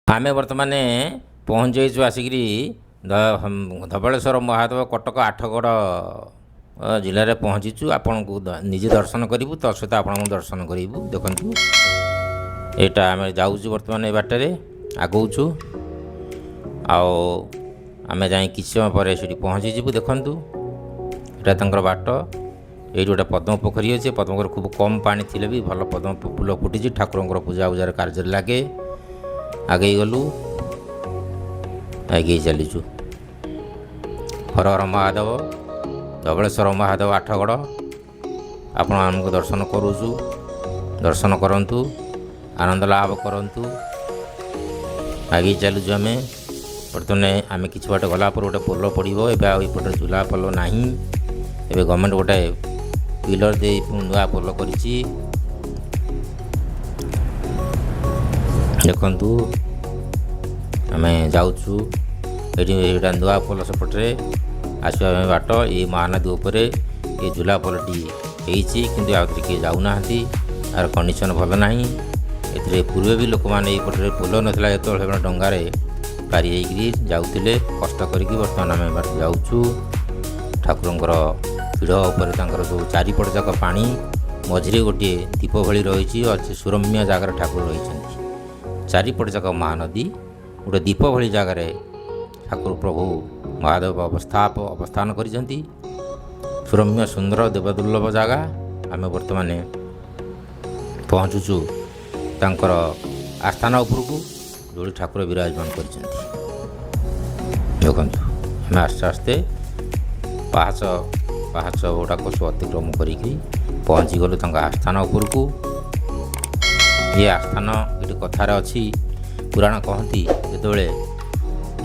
आमे बर्तमान पहुँच जाइछु आसिकी धबलेश्वर महादेव कटक आठगड़ जिले में पहुँचीचु। आपण को निजे दर्शन करूँ तो सहित आपण दर्शन करूँ। देखु यहाँ आम जाऊँ बर्तमान ये बाटर आगौचु आम जा कि समय पर पहुँचीजु। देखु यहाँ बाट ये गोटे पद्म पोखरी अच्छे। पद्म पोखरी खूब कम पानी थी भी भल पद्म फूल फुटी ठाकुर पूजा उजार कार्य लगे। आगे गलु आगे चलीचु। हर हर महादेव धबलेश्वर महादेव आठगड़ आपण आमको दर्शन करूचु। दर्शन करंतु आनंद लाभ करंतु। आगे चलुचु आम बर्तमान आम कि बाट गला गोटे पोल पड़ो। एपटे झूला पोल ना एवं गवर्नमेंट गोटे पिलर दे नुआ पोल कर देखु आम जाऊँ ये नुआ पोल सेपटे आसवा बाट ये महानदी उपर ये झूला पोलटी होती किए जाऊना यार कंडीशन भल ना। ए पूर्व भी लोक मैंने ये पोल नाला जो डंगार पारि जाऊे कष्ट करके बर्तमान आम बाट जाऊँ। ठाकुर पीढ़ उपर जो चारिपट जाक पानी मझे गोटे दीप भली रही अच्छे सुरम्य जगार ठाकुर रही। चारिपट जाक महानदी गोटे दीप भली जगार ठाकुर प्रभु महादेव अवस्थान कर सुरम्य सुंदर देवदुर्लभ जगह। आम बर्तमान पहुँचुचु तांकर आस्थान उपरकू जो ठाकुर विराजमान कर देखु। आम आस्ते आस्ते पाहाच पाहाच गुड़ाक सब अतिक्रम कर पहुँची गलु आस्थान उपरकू। ये आस्थान ये कथार अच्छी पुराण कहती जिते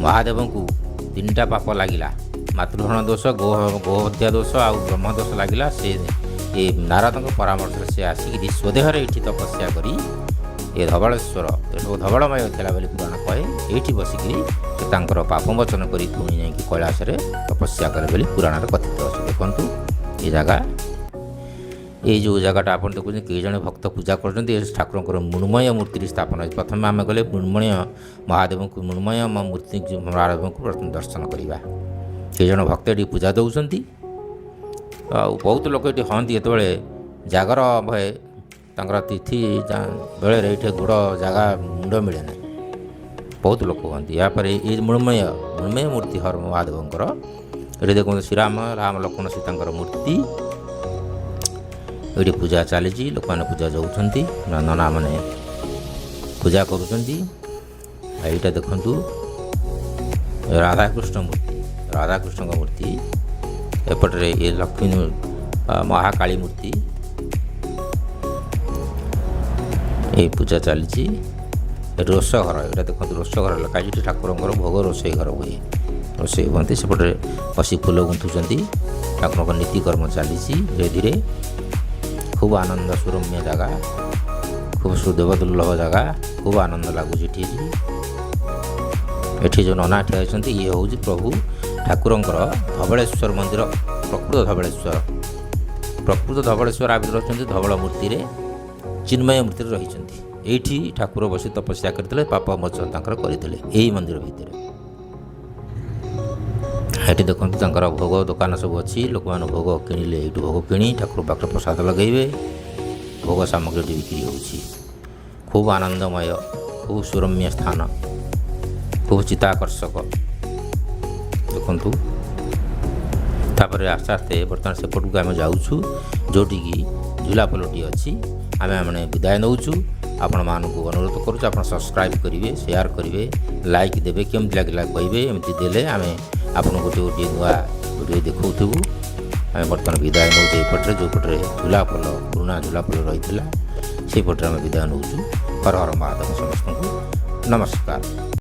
महादेव को तीनटा पाप लगिला मातृहरण दोष गोहत्या दोष आ ब्रह्म दोष लगिला। से ये नारद परामर्श से आसिक स्वदेहर ये तपस्या करी ये धबलेश्वर सब धबलमय था बोली पुराण कहे। ये बसिकी तांकर पाप मोचन कर पुणी जा कैलाश तपस्या करे बोली पुराण कथित अच्छे। देखु ये जगह ये जो जगटा आप देखते कई जन भक्त पूजा कर ठाकुर मृण्मय मूर्ति स्थापन है। प्रथम आम गले मृण्मय महादेव को मृण्मय मूर्ति महादेव को प्रथम दर्शन करवा। कई जन भक्त ये पूजा दौरान बहुत लोग ये हाँ जो जागर भय तिथि बेले ये गोड़ जगह मुंड मिले ना बहुत लोग कहते। यापर ये मृण्मय मृण्मय मूर्ति हर महादेव ये देखो श्रीराम राम लक्ष्मण सीता मूर्ति ये पूजा चली। लोक मैंने पूजा जाऊँच नना मैंने पूजा करुँचा। देखु राधाकृष्ण मूर्ति राधाकृष्ण मूर्ति एपटे ये लक्ष्मी महाकाली मूर्ति ये पूजा चली। रोष घर ये देखो रोष घर लगे ठाकुर भोग रोषे घर हुए रोषे हमें सेपटे बसी फूल गुंथुंट ठाकुर नीतिकर्म चली धीरे धीरे। खूब आनंद सुरम्य जगह खूब सुदेवदुर्लभ जगह खूब आनंद लगुच। ये जो नना ठिया होती ये हूँ प्रभु ठाकुर धबलेश्वर मंदिर प्रकृत धबलेश्वर आविर्भूत होती धवल मूर्ति चिन्मय मूर्ति रही। ये ठाकुर बसी तपस्या करते पाप मोचन करते यही मंदिर भितर। ये देखते भोग दुकान सब अच्छी लोक मैंने भोग किणिले ये भोग किणी ठाकुर पाखे प्रसाद लगेबे भोग सामग्री बिक्री हो। खूब आनंदमय खूब सुरम्य स्थान खूब चित्ताकर्षक। देखु तापर आस्ते आस्ते बर्तमान सेपट को आम जाऊँ जोटि झूला पोलटी अच्छी। आम मैंने विदाय नौचु। आपण मानक अनुरोध करुँ आप सब्सक्राइब करेंगे शेयर करेंगे लाइक देवे केमती लगे कहे एमती देले आम आपन गोटे गोटे नुआ वीडियो देखु। आम बर्तमान विदाय नौ पटे जो पटे झूला पोल पुराना झूला पोल रही से पटे आम विदाय नौ। हर हर महादेव समस्त को नमस्कार।